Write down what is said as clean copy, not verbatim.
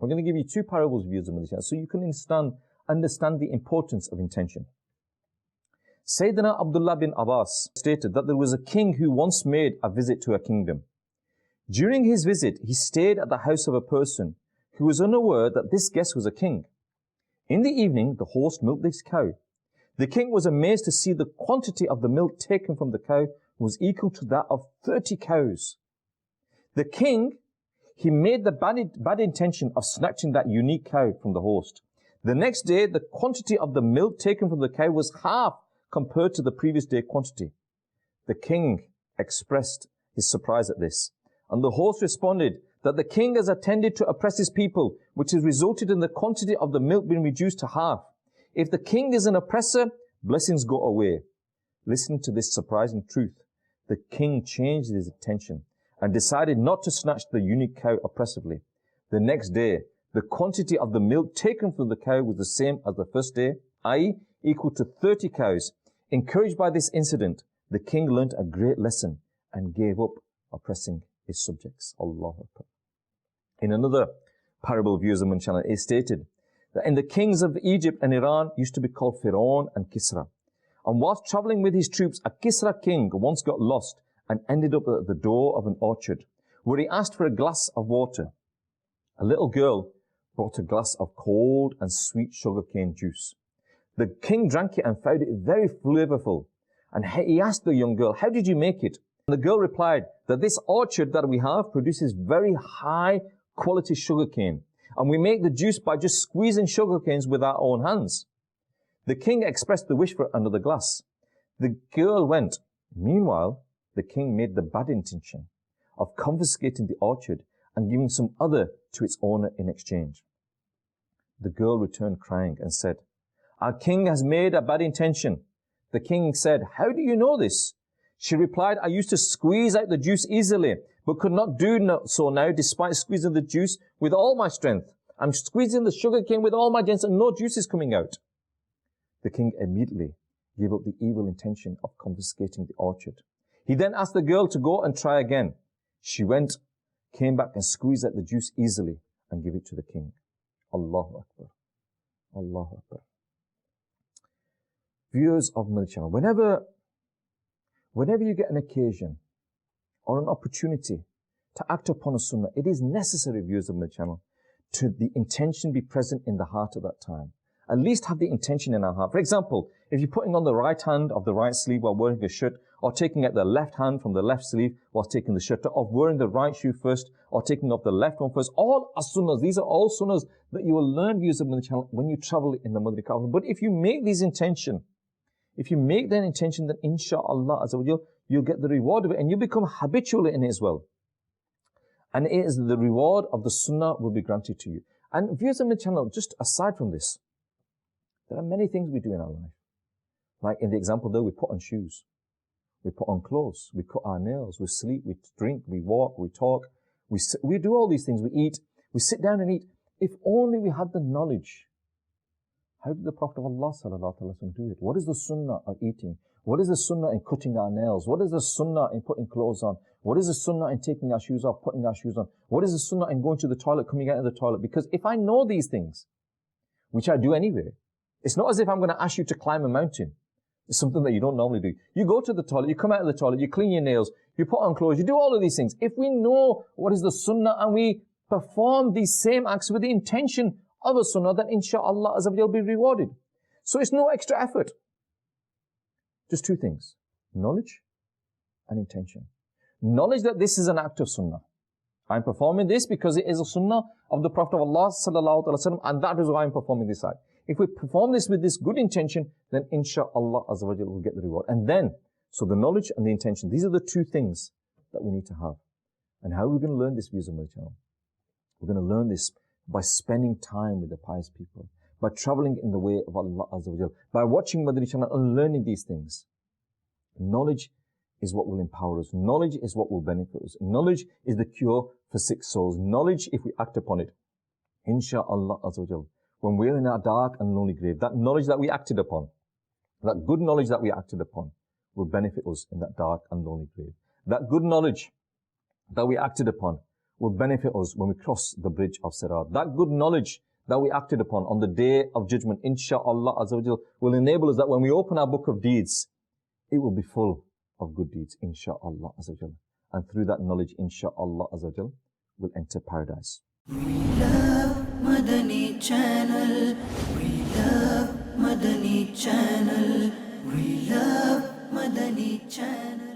We're going to give you two parables, viewers of Madani Channel, so you can understand the importance of intention. Sayyidina Abdullah bin Abbas stated that there was a king who once made a visit to a kingdom. During his visit, he stayed at the house of a person who was unaware that this guest was a king. In the evening, the host milked this cow. The king was amazed to see the quantity of the milk taken from the cow was equal to that of 30 cows. The king, he made the bad intention of snatching that unique cow from the host. The next day, the quantity of the milk taken from the cow was half compared to the previous day quantity. The king expressed his surprise at this, and the host responded that the king has attended to oppress his people, which has resulted in the quantity of the milk being reduced to half. If the king is an oppressor, blessings go away. Listening to this surprising truth, the king changed his intention and decided not to snatch the unique cow oppressively. The next day, the quantity of the milk taken from the cow was the same as the first day, i.e. equal to 30 cows. Encouraged by this incident, the king learnt a great lesson and gave up oppressing his subjects. Allahu Akbar. In another parable, viewers of Madani Channel, it is stated that in the kings of Egypt and Iran used to be called Pharaoh and Kisra. And whilst traveling with his troops, a Kisra king once got lost and ended up at the door of an orchard, where he asked for a glass of water. A little girl brought a glass of cold and sweet sugarcane juice. The king drank it and found it very flavorful. And he asked the young girl, "How did you make it?" And the girl replied that this orchard that we have produces very high quality sugarcane. And we make the juice by just squeezing sugarcanes with our own hands. The king expressed the wish for another glass. The girl went. Meanwhile, the king made the bad intention of confiscating the orchard and giving some other to its owner in exchange. The girl returned crying and said, "Our king has made a bad intention." The king said, "How do you know this?" She replied, "I used to squeeze out the juice easily, but could not do so now despite squeezing the juice with all my strength. I'm squeezing the sugarcane with all my strength and no juice is coming out." The king immediately gave up the evil intention of confiscating the orchard. He then asked the girl to go and try again. She went, came back and squeezed out the juice easily and gave it to the king. Allahu Akbar. Allahu Akbar. Viewers of Madani Channel, whenever you get an occasion or an opportunity to act upon a sunnah, it is necessary, viewers of Madani Channel, to the intention be present in the heart at that time. At least have the intention in our heart. For example, if you're putting on the right hand of the right sleeve while wearing a shirt, or taking out the left hand from the left sleeve while taking the shirt off, wearing the right shoe first, or taking off the left one first, all are sunnahs. These are all sunnahs that you will learn, viewers of Madani Channel, when you travel in the Madani Channel. But if you make these intention, if you make that intention, then inshaAllah, you'll get the reward of it and you become habitual in it as well. And it is the reward of the sunnah will be granted to you. And viewers of Madani Channel, just aside from this, there are many things we do in our life. Like in the example there, we put on shoes, we put on clothes, we cut our nails, we sleep, we drink, we walk, we talk, we do all these things, we eat, we sit down and eat. If only we had the knowledge. How did the Prophet of Allah ﷺ do it? What is the sunnah of eating? What is the sunnah in cutting our nails? What is the sunnah in putting clothes on? What is the sunnah in taking our shoes off, putting our shoes on? What is the sunnah in going to the toilet, coming out of the toilet? Because if I know these things, which I do anyway, it's not as if I'm going to ask you to climb a mountain. It's something that you don't normally do. You go to the toilet, you come out of the toilet, you clean your nails, you put on clothes, you do all of these things. If we know what is the sunnah and we perform these same acts with the intention of a sunnah, then inshaAllah will be rewarded. So it's no extra effort. Just two things, knowledge and intention. Knowledge that this is an act of sunnah. I'm performing this because it is a sunnah of the Prophet of Allah ﷺ, and that is why I'm performing this act. If we perform this with this good intention, then inshaAllah will get the reward. And then, so the knowledge and the intention, these are the two things that we need to have. And how are we going to learn this, viewers of my channel? We're going to learn this by spending time with the pious people, by traveling in the way of Allah Azza wa Jal, by watching Madani Channel and learning these things. Knowledge is what will empower us. Knowledge is what will benefit us. Knowledge is the cure for sick souls. Knowledge, if we act upon it, inshaAllah Azza wa Jal, when we're in our dark and lonely grave, that knowledge that we acted upon, that good knowledge that we acted upon, will benefit us in that dark and lonely grave. That good knowledge that we acted upon will benefit us when we cross the bridge of Sirat. That good knowledge that we acted upon on the day of judgment, insha'Allah Azza wa Jal, will enable us that when we open our book of deeds, it will be full of good deeds, insha'Allah Azza wa Jal. And through that knowledge, insha'Allah Azza wa Jal, we'll enter paradise. We love Madani Channel. We love Madani Channel. We love Madani Channel.